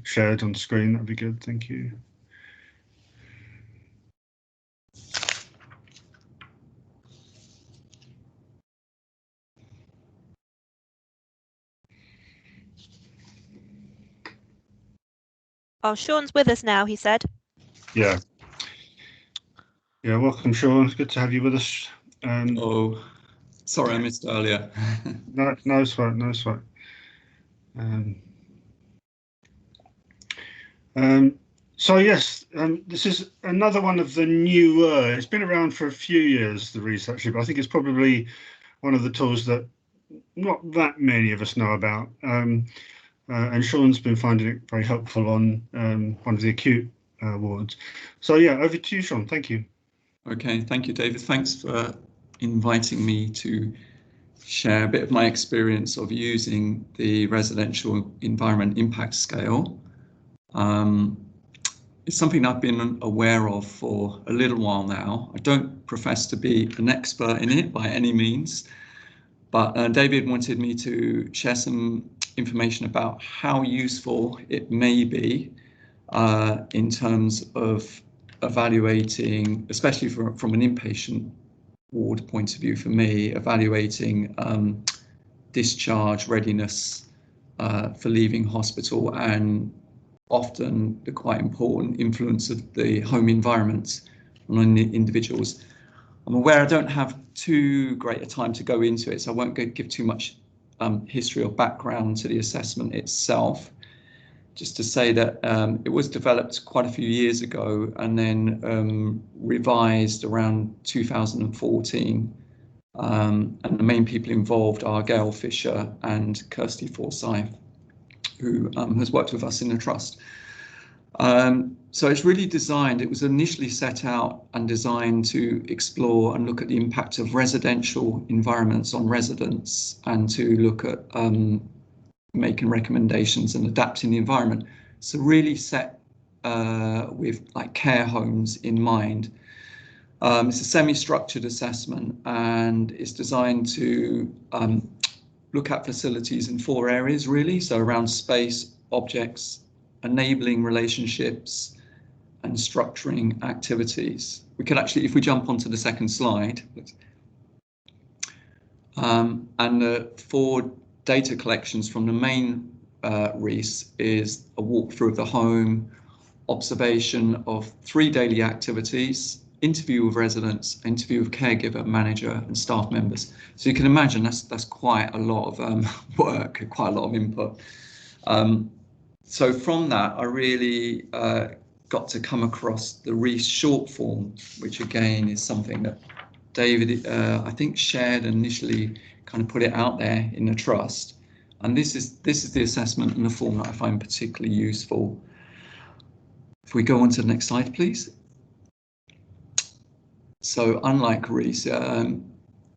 shared on screen, that'd be good. Thank you. Oh, Sean's with us now, he said. Yeah. Yeah, welcome, Sean. It's good to have you with us. Oh, sorry, I missed earlier. No, it's fine. No, it's fine. So yes, this is another one of the newer. It's been around for a few years, the REIS actually, but I think it's probably one of the tools that not that many of us know about. And Sean's been finding it very helpful on one of the acute wards. So yeah, over to you, Sean. Thank you. Okay, thank you, David. Thanks for inviting me to share a bit of my experience of using the residential environment impact scale. It's something I've been aware of for a little while now. I don't profess to be an expert in it by any means, but David wanted me to share some information about how useful it may be in terms of evaluating, especially from an inpatient ward point of view for me, evaluating discharge readiness for leaving hospital, and often the quite important influence of the home environment on individuals. I'm aware I don't have too great a time to go into it, so I won't give too much history or background to the assessment itself. Just to say that it was developed quite a few years ago and then revised around 2014. And the main people involved are Gail Fisher and Kirsty Forsyth, who has worked with us in the trust. So it's really designed, it was initially set out and designed to explore and look at the impact of residential environments on residents, and to look at making recommendations and adapting the environment. So really set with like care homes in mind. It's a semi-structured assessment, and it's designed to look at facilities in 4 areas really. So around space, objects, enabling relationships, and structuring activities. We could actually, if we jump onto the second slide, and the 4 data collections from the main REIS is a walkthrough of the home, observation of 3 daily activities, interview with residents, interview with caregiver, manager, and staff members. So you can imagine that's quite a lot of work, quite a lot of input. So from that, I really got to come across the REIS short form, which again is something that David, I think, shared initially, kind of put it out there in the trust. And this is the assessment and the form that I find particularly useful. If we go on to the next slide, please. So unlike REIS,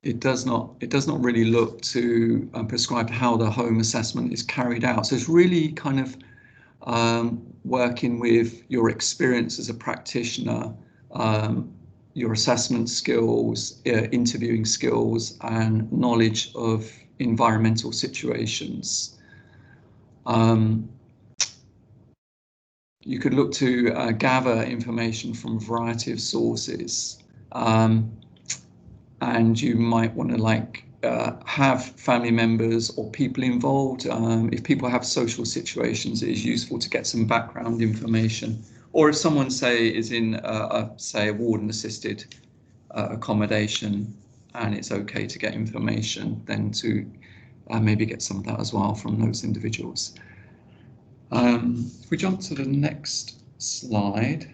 it does not really look to prescribe how the home assessment is carried out. So it's really kind of working with your experience as a practitioner, your assessment skills, interviewing skills, and knowledge of environmental situations. You could look to gather information from a variety of sources, and you might want to have family members or people involved. If people have social situations, it is useful to get some background information. Or if someone, say, is in a warden-assisted accommodation, and it's okay to get information, then to maybe get some of that as well from those individuals. If we jump to the next slide.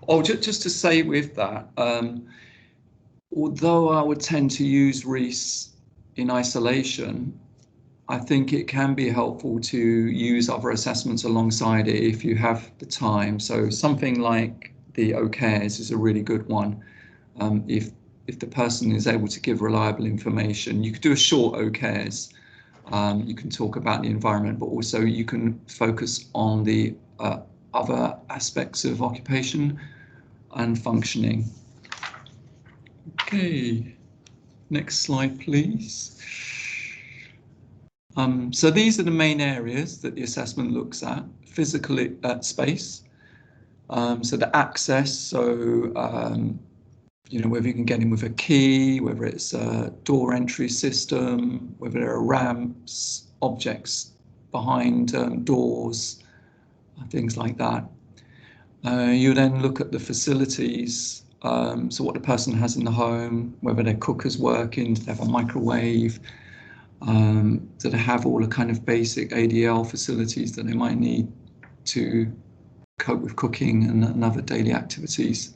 Oh, just to say with that, although I would tend to use REIS in isolation, I think it can be helpful to use other assessments alongside it if you have the time. So something like the OCARES is a really good one. If the person is able to give reliable information, you could do a short OCARES. You can talk about the environment, but also you can focus on the other aspects of occupation and functioning. Okay, next slide, please. So these are the main areas that the assessment looks at. Physical space, so the access, so you know, whether you can get in with a key, whether it's a door entry system, whether there are ramps, objects behind doors, things like that. You then look at the facilities, so what the person has in the home, whether their cooker's working, do they have a microwave, do they have all the kind of basic ADL facilities that they might need to cope with cooking and other daily activities.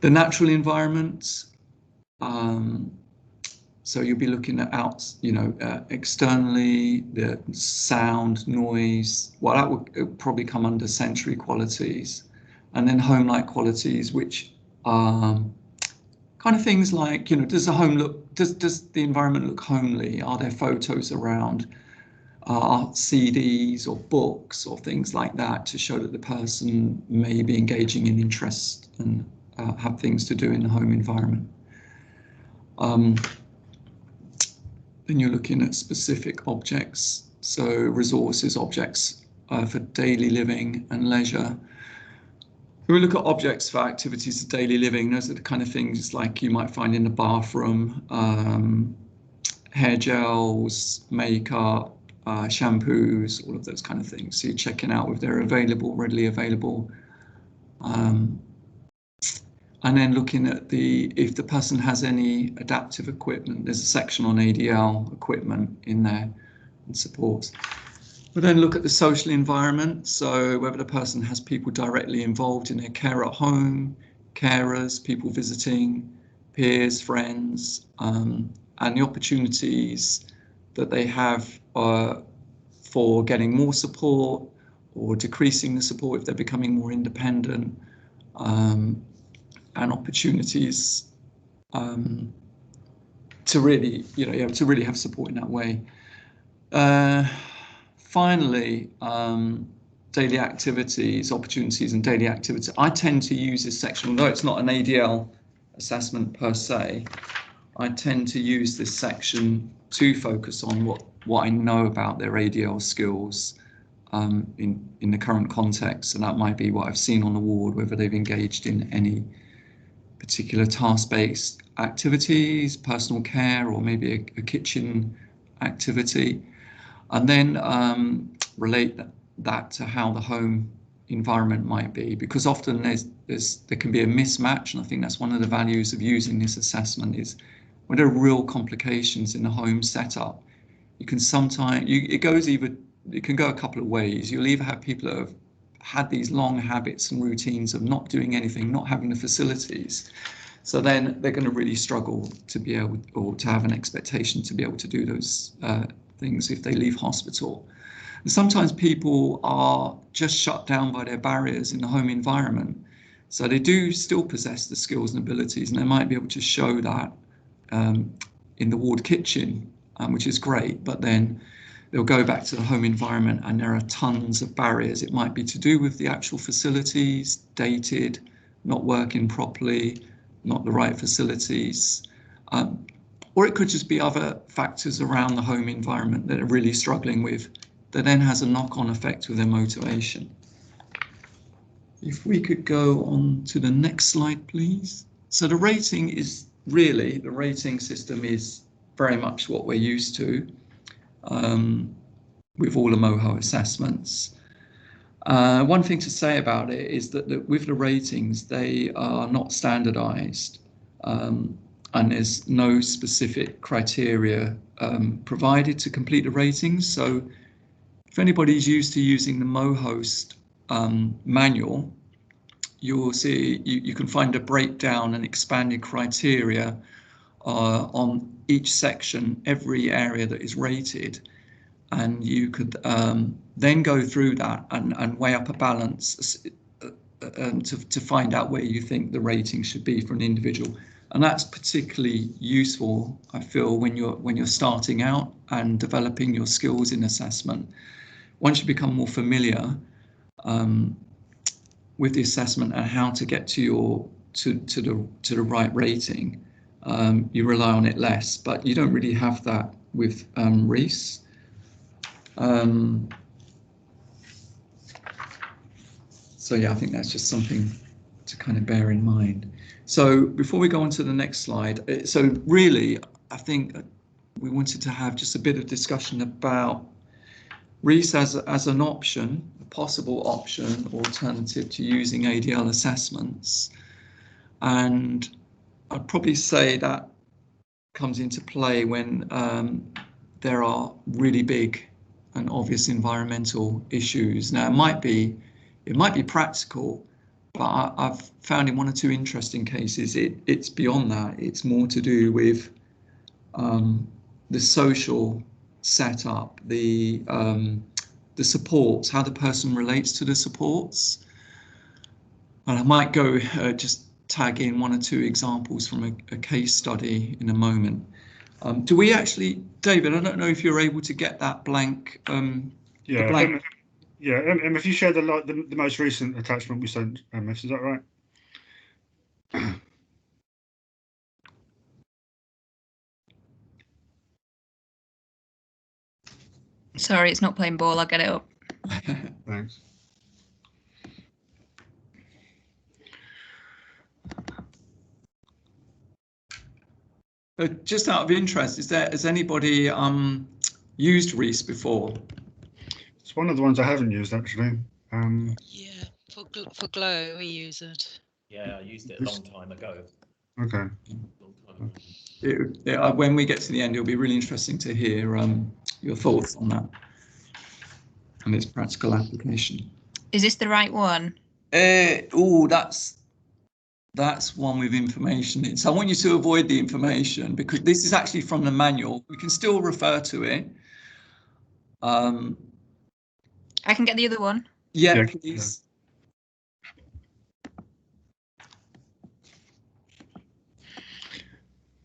The natural environment, so you'll be looking at externally, the sound, noise. Well, that would probably come under sensory qualities, and then home-like qualities, which are kind of things like, you know, does the home look, does the environment look homely? Are there photos around? Are CDs or books or things like that to show that the person may be engaging in interest and have things to do in the home environment. Then you're looking at specific objects, so resources, objects for daily living and leisure. When we look at objects for activities of daily living, those are the kind of things like you might find in the bathroom, hair gels, makeup, shampoos, all of those kind of things. So you're checking out if they're available, readily available. And then looking at if the person has any adaptive equipment. There's a section on ADL equipment in there and supports. We'll then look at the social environment, so whether the person has people directly involved in their care at home, carers, people visiting, peers, friends, and the opportunities that they have for getting more support or decreasing the support if they're becoming more independent, and opportunities to really, to really have support in that way. Finally, daily activities, opportunities and daily activities. I tend to use this section, although it's not an ADL assessment per se, I tend to use this section to focus on what I know about their ADL skills in the current context, and that might be what I've seen on the ward, whether they've engaged in any particular task-based activities, personal care, or maybe a kitchen activity, and then relate that to how the home environment might be, because often there can be a mismatch, and I think that's one of the values of using this assessment is when there are real complications in the home setup. You can sometimes, it can go a couple of ways. You'll either have people that have had these long habits and routines of not doing anything, not having the facilities. So then they're going to really struggle to be able, or to have an expectation to be able to do those things if they leave hospital. And sometimes people are just shut down by their barriers in the home environment. So they do still possess the skills and abilities, and they might be able to show that in the ward kitchen, which is great, but then they'll go back to the home environment and there are tons of barriers. It might be to do with the actual facilities, dated, not working properly, not the right facilities, or it could just be other factors around the home environment that they're really struggling with, that then has a knock-on effect with their motivation. If we could go on to the next slide, please. So the rating system is very much what we're used to with all the MOHO assessments. One thing to say about it is that with the ratings, they are not standardized, and there's no specific criteria provided to complete the ratings. So if anybody's used to using the MOHOST manual, you'll see you can find a breakdown and expanded criteria on each section, every area that is rated, and you could then go through that and weigh up a balance to find out where you think the rating should be for an individual. And that's particularly useful, I feel, when you're starting out and developing your skills in assessment. Once you become more familiar with the assessment and how to get to the right rating, you rely on it less. But you don't really have that with REIS. So yeah, I think that's just something to kind of bear in mind. So before we go on to the next slide, so really, I think we wanted to have just a bit of discussion about REIS as an option, a possible option, alternative to using ADL assessments. And I'd probably say that comes into play when there are really big and obvious environmental issues. Now, it might be practical, but I've found in one or two interesting cases it's beyond that. It's more to do with the social setup, the supports, how the person relates to the supports. And I might go just tag in one or two examples from a case study in a moment. Do we actually, David, I don't know if you're able to get that blank. Yeah, blank. If you share the most recent attachment we sent, is that right? Sorry, it's not playing ball. I'll get it up. Thanks. Just out of interest, has anybody used REIS before? It's one of the ones I haven't used actually. Yeah, for Glow we use it. Yeah, I used it a long time ago. Okay. When we get to the end, it'll be really interesting to hear your thoughts on that and its practical application. Is this the right one? That's one with information in. So I want you to avoid the information because this is actually from the manual. We can still refer to it. I can get the other one. Yeah, please.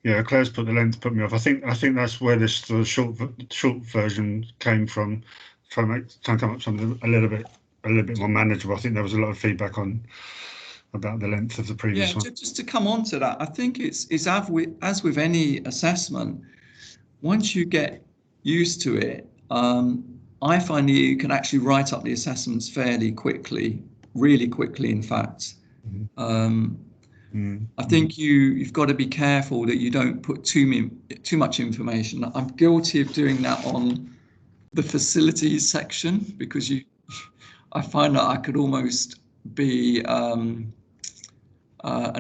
Yeah, Claire's put the length put me off. I think that's where this short version came from. Trying to come up with something a little bit more manageable. I think there was a lot of feedback about the length of the previous one. Just to come on to that, I think it's as with any assessment, once you get used to it, I find that you can actually write up the assessments fairly quickly, really quickly, in fact. I think you've got to be careful that you don't put too much information. I'm guilty of doing that on the facilities section because I find that I could almost be an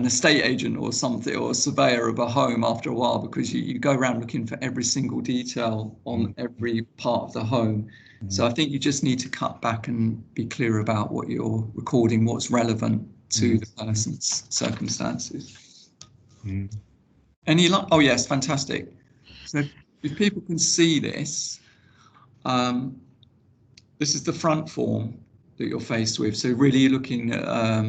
estate agent or something, or a surveyor of a home after a while, because you go around looking for every single detail on every part of the home. So I think you just need to cut back and be clear about what you're recording, what's relevant to the person's circumstances. Oh yes, fantastic. So if people can see this, this is the front form that you're faced with. So really looking at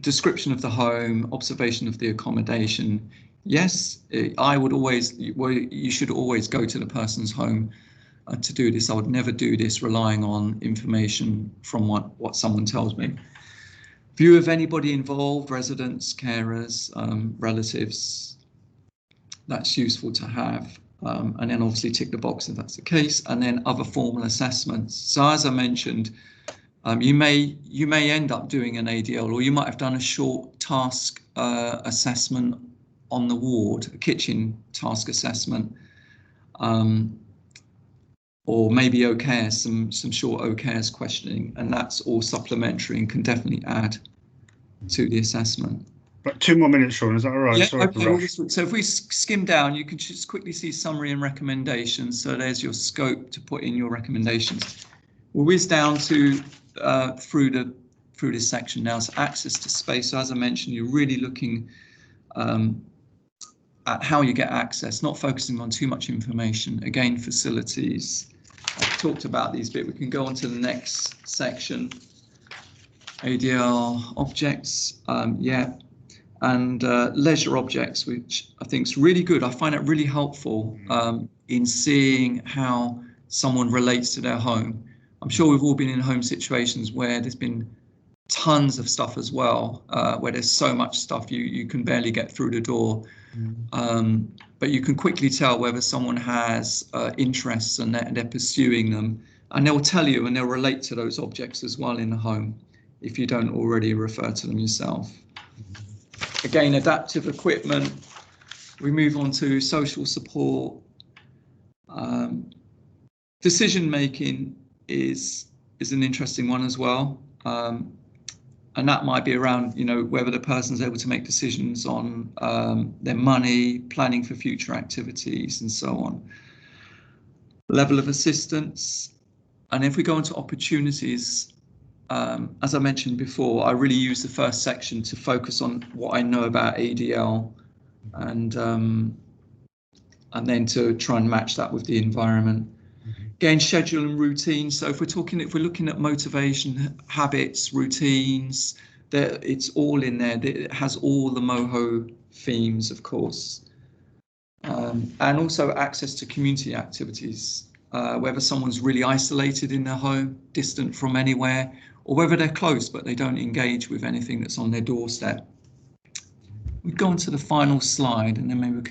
description of the home, observation of the accommodation. Yes, you should always go to the person's home to do this. I would never do this relying on information from what someone tells me. View of anybody involved, residents, carers, relatives. That's useful to have. And then obviously tick the box if that's the case. And then other formal assessments. So as I mentioned, you may end up doing an ADL, or you might have done a short task assessment on the ward, a kitchen task assessment, or maybe OKS, some short OKS questioning, and that's all supplementary and can definitely add to the assessment. But 2 more minutes, Sean, is that all right? Yeah, Sorry okay. So if we skim down, you can just quickly see summary and recommendations. So there's your scope to put in your recommendations. We'll whiz down to through this section now. So access to space. So as I mentioned, you're really looking at how you get access, not focusing on too much information. Again, facilities. I've talked about these bit. We can go on to the next section. ADL objects, and leisure objects, which I think is really good. I find it really helpful in seeing how someone relates to their home. I'm sure we've all been in home situations where there's been tons of stuff as well, where there's so much stuff you can barely get through the door. But you can quickly tell whether someone has interests and they're pursuing them, and they'll tell you and they'll relate to those objects as well in the home if you don't already refer to them yourself. Again, adaptive equipment. We move on to social support. Decision making is an interesting one as well. And that might be around, you know, whether the person's able to make decisions on their money, planning for future activities, and so on. Level of assistance. And if we go into opportunities, as I mentioned before, I really use the first section to focus on what I know about ADL, and then to try and match that with the environment. Again, schedule and routine. So if we're looking at motivation, habits, routines, it's all in there. It has all the MOHO themes, of course. And also access to community activities, whether someone's really isolated in their home, distant from anywhere, or whether they're close but they don't engage with anything that's on their doorstep. We go on to the final slide, and then maybe we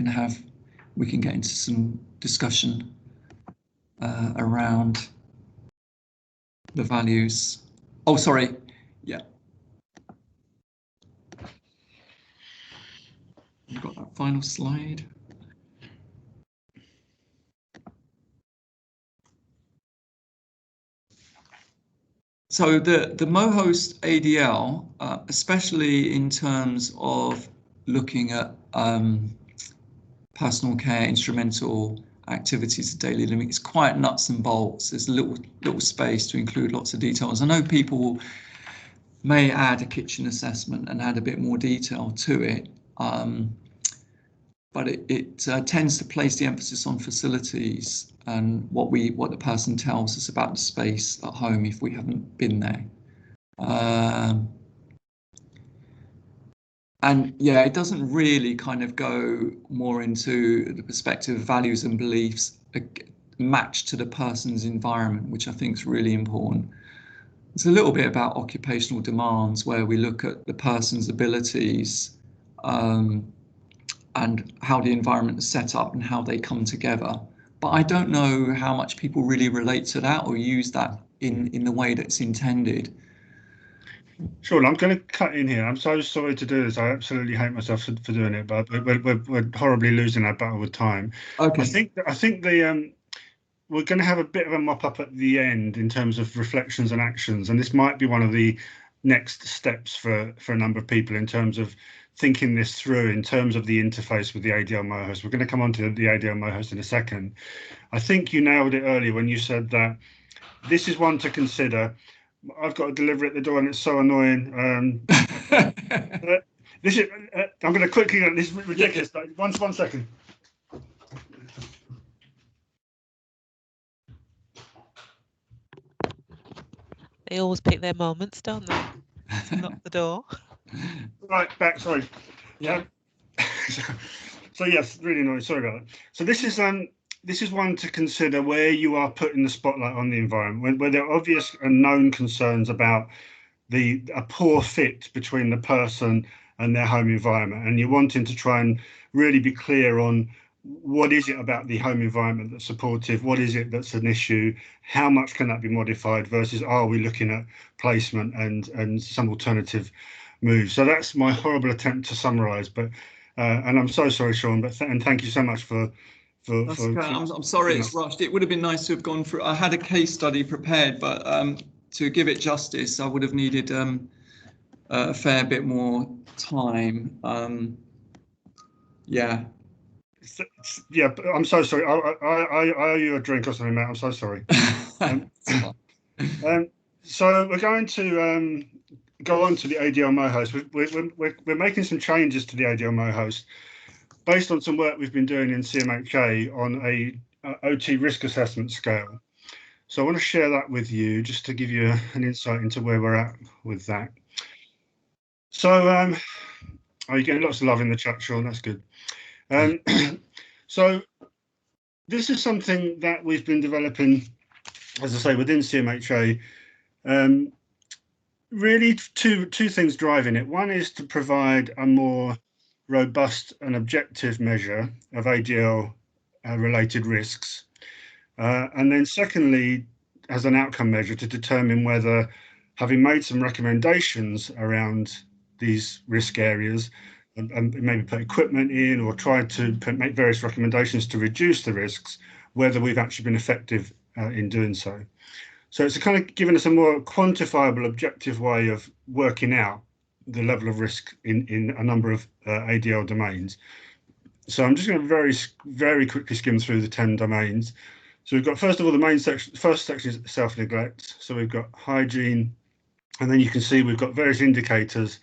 can get into some discussion around the values. Oh, sorry. Yeah. You've got that final slide. So the MOHOST ADL, especially in terms of looking at personal care, instrumental activities of daily living, it's quite nuts and bolts. There's little space to include lots of details. I know people may add a kitchen assessment and add a bit more detail to it, but it tends to place the emphasis on facilities and what the person tells us about the space at home if we haven't been there. And yeah, it doesn't really kind of go more into the perspective of values and beliefs matched to the person's environment, which I think is really important. It's a little bit about occupational demands, where we look at the person's abilities and how the environment is set up and how they come together. But I don't know how much people really relate to that or use that in the way that's intended. Sure, I'm going to cut in here. I'm so sorry to do this. I absolutely hate myself for doing it, but we're horribly losing our battle with time. Okay. I think we're going to have a bit of a mop up at the end in terms of reflections and actions, and this might be one of the next steps for a number of people in terms of thinking this through in terms of the interface with the ADL-MOHOST. We're going to come on to the ADL-MOHOST in a second. I think you nailed it earlier when you said that this is one to consider. I've got to deliver at the door and it's so annoying. This is. I'm going to quickly. This is ridiculous. One second. They always pick their moments, don't they? To knock the door. Right, back. Sorry. Yeah. So yes, really annoying. Sorry about that. So this is one to consider where you are putting the spotlight on the environment, where there are obvious and known concerns about a poor fit between the person and their home environment, and you're wanting to try and really be clear on what is it about the home environment that's supportive, what is it that's an issue, how much can that be modified versus are we looking at placement and some alternative moves. So that's my horrible attempt to summarize, but and I'm so sorry, Sean, but and thank you so much for I'm sorry it's rushed. It would have been nice to have gone through. I had a case study prepared, but to give it justice, I would have needed a fair bit more time. Yeah. Yeah, but I'm so sorry. I owe you a drink or something, mate. I'm so sorry. So we're going to go on to the ADL-MOHOST. We're making some changes to the ADL-MOHOST based on some work we've been doing in CMHA on a OT risk assessment scale. So I want to share that with you just to give you an insight into where we're at with that. So you're getting lots of love in the chat, Sean. That's good. So this is something that we've been developing, as I say, within CMHA, really two things driving it. One is to provide a more robust and objective measure of ADL related risks. And then secondly, as an outcome measure to determine whether, having made some recommendations around these risk areas, and maybe put equipment in or tried to make various recommendations to reduce the risks, whether we've actually been effective in doing so. So it's kind of given us a more quantifiable, objective way of working out the level of risk in a number of ADL domains. So I'm just going to very quickly skim through the 10 domains. So we've got, first of all, the main section. First section is self-neglect. So we've got hygiene, and then you can see we've got various indicators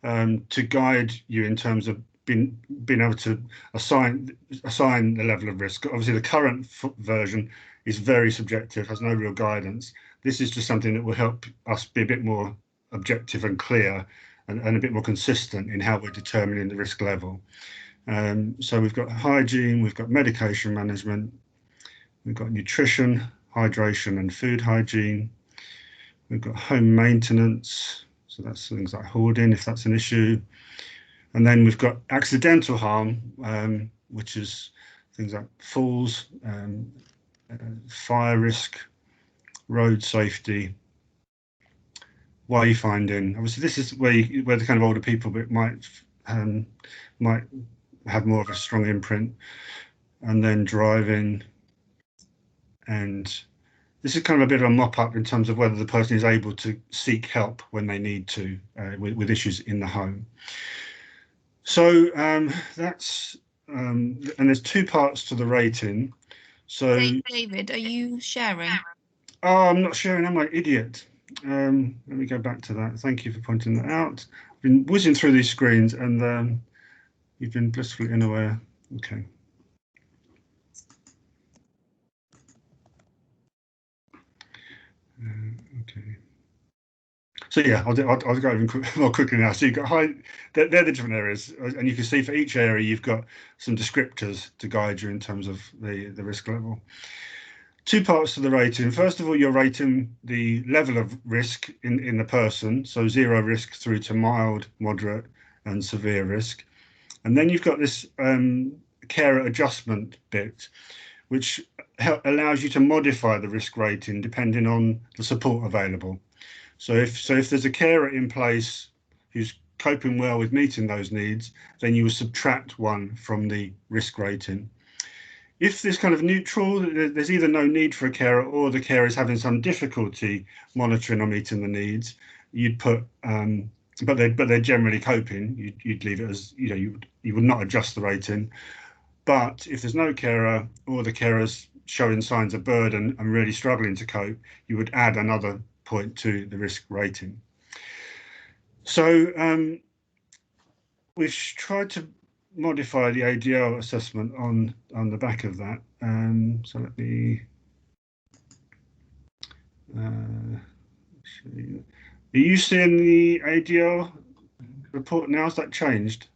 to guide you in terms of being able to assign the level of risk. Obviously, the current version is very subjective, has no real guidance. This is just something that will help us be a bit more objective and clear, and a bit more consistent in how we're determining the risk level. So we've got hygiene, we've got medication management, we've got nutrition, hydration and food hygiene. We've got home maintenance, so that's things like hoarding, if that's an issue. And then we've got accidental harm, which is things like falls, fire risk, road safety, wayfinding. Obviously, this is where the kind of older people might have more of a strong imprint. And then driving, and this is kind of a bit of a mop-up in terms of whether the person is able to seek help when they need to with issues in the home. So that's and there's two parts to the rating. So David, are you sharing? Oh, I'm not sharing, am I, idiot? Let me go back to that. Thank you for pointing that out. I've been whizzing through these screens, and you've been blissfully unaware. Okay. Okay. So yeah, I'll go even more quickly now. So you've got they're the different areas, and you can see for each area you've got some descriptors to guide you in terms of the risk level. Two parts to the rating. First of all, you're rating the level of risk in the person, so 0 risk through to mild, moderate, and severe risk. And then you've got this carer adjustment bit, which allows you to modify the risk rating depending on the support available. So if there's a carer in place who's coping well with meeting those needs, then you will subtract 1 from the risk rating. If there's kind of neutral, there's either no need for a carer or the carer is having some difficulty monitoring or meeting the needs, you'd put, but they're generally coping, you'd leave it as, you would not adjust the rating. But if there's no carer or the carer's showing signs of burden and really struggling to cope, you would add another point to the risk rating. So we've tried to modify the ADL assessment on the back of that. So let me are you seeing the ADL report now? Has that changed?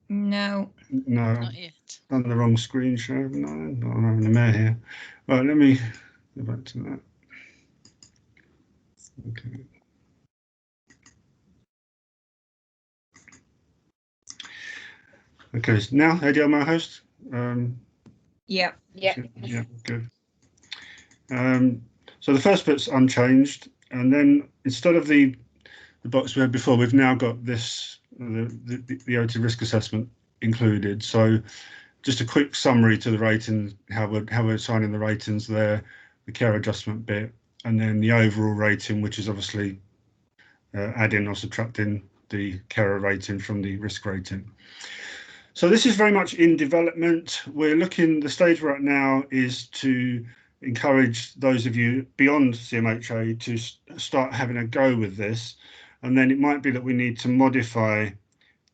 No. No, Not yet. done the wrong screen share. No, I'm having a mare here. Right, let me go back to that. Okay. Okay, so now ADL-MOHOST. Yeah. Yeah, good. So the first bit's unchanged, and then instead of the box we had before, we've now got this the OT risk assessment included. So just a quick summary to the rating, how we're assigning the ratings there, the care adjustment bit, and then the overall rating, which is obviously adding or subtracting the carer rating from the risk rating. So this is very much in development. The stage we're at now is to encourage those of you beyond CMHA to start having a go with this. And then it might be that we need to modify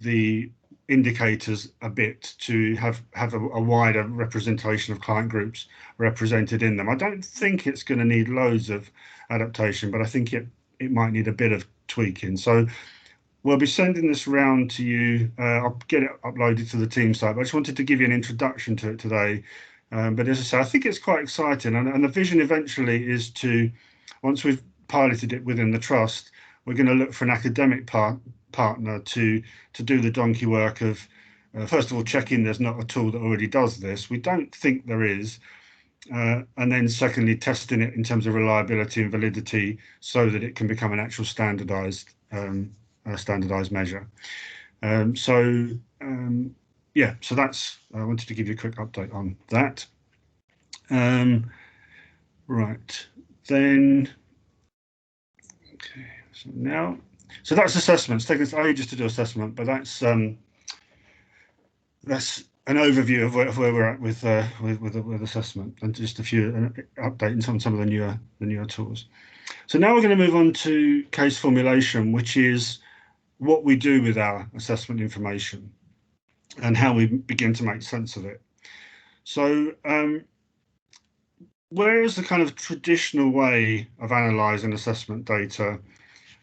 the indicators a bit to have a wider representation of client groups represented in them. I don't think it's going to need loads of adaptation, but I think it might need a bit of tweaking. So we'll be sending this round to you. I'll get it uploaded to the team site, but I just wanted to give you an introduction to it today. But as I say, I think it's quite exciting. And the vision eventually is to, once we've piloted it within the trust, we're going to look for an academic partner to do the donkey work of, first of all, checking there's not a tool that already does this. We don't think there is. And then secondly, testing it in terms of reliability and validity so that it can become an actual standardized measure. Yeah, so that's, I wanted to give you a quick update on that. Right, then, okay, so that's assessment. It's taken us ages to do assessment, but that's an overview of where we're at with assessment, and just a few updates on some of the newer tools. So now we're going to move on to case formulation, which is what we do with our assessment information and how we begin to make sense of it. So whereas the kind of traditional way of analysing assessment data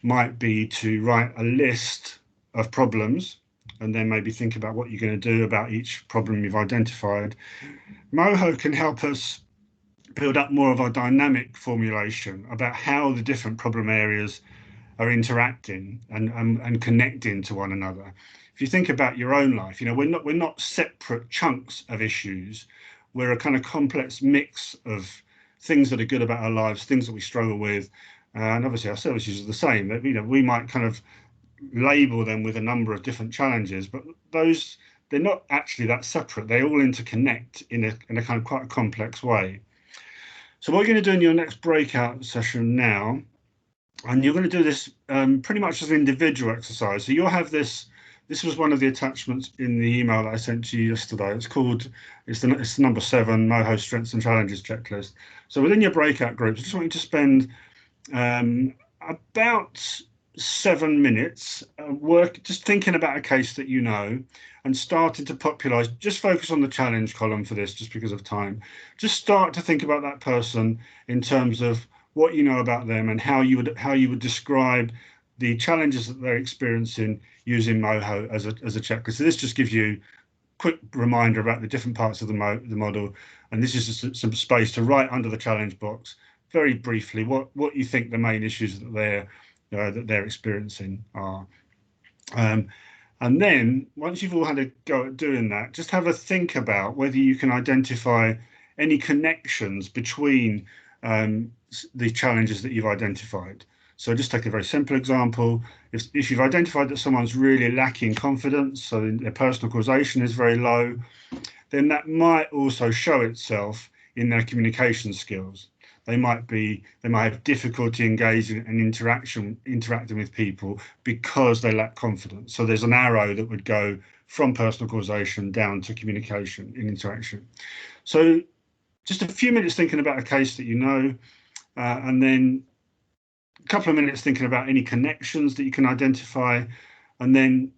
might be to write a list of problems and then maybe think about what you're going to do about each problem you've identified, MOHO can help us build up more of a dynamic formulation about how the different problem areas are interacting and connecting to one another. If you think about your own life, you know, we're not separate chunks of issues. We're a kind of complex mix of things that are good about our lives, things that we struggle with, and obviously our service users are the same. That, you know, we might kind of label them with a number of different challenges, but they're not actually that separate. They all interconnect in a kind of quite a complex way. So what you're going to do in your next breakout session now, and you're going to do this pretty much as an individual exercise. So you'll have this. This was one of the attachments in the email that I sent to you yesterday. It's the number 7 MOHO Strengths and Challenges checklist. So within your breakout groups, I just want you to spend about 7 minutes just thinking about a case that you know and starting to popularize. Just focus on the challenge column for this, just because of time. Just start to think about that person in terms of what you know about them and how you would describe the challenges that they're experiencing using MOHO as a checklist. So this just gives you a quick reminder about the different parts of the model, and this is just some space to write under the challenge box very briefly what you think the main issues that they're experiencing are. And then once you've all had a go at doing that, just have a think about whether you can identify any connections between the challenges that you've identified. So just take a very simple example. If you've identified that someone's really lacking confidence, so their personal causation is very low, then that might also show itself in their communication skills. They might have difficulty engaging and interacting with people because they lack confidence. So there's an arrow that would go from personal causation down to communication and interaction. So just a few minutes thinking about a case that you know, and then a couple of minutes thinking about any connections that you can identify, and then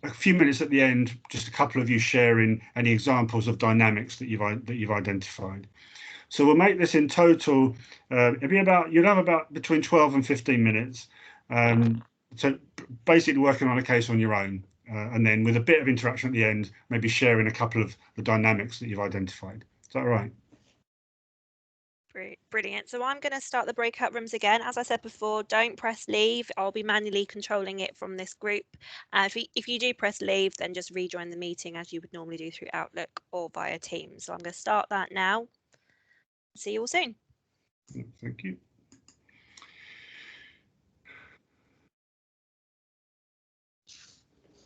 a few minutes at the end, just a couple of you sharing any examples of dynamics that you've identified. So we'll make this in total. You'll have about between 12 and 15 minutes. So basically working on a case on your own, and then with a bit of interaction at the end, maybe sharing a couple of the dynamics that you've identified. Is that all right? Brilliant. So I'm going to start the breakout rooms again. As I said before, don't press leave. I'll be manually controlling it from this group. If you do press leave, then just rejoin the meeting as you would normally do through Outlook or via Teams. So I'm going to start that now. See you all soon. Thank you.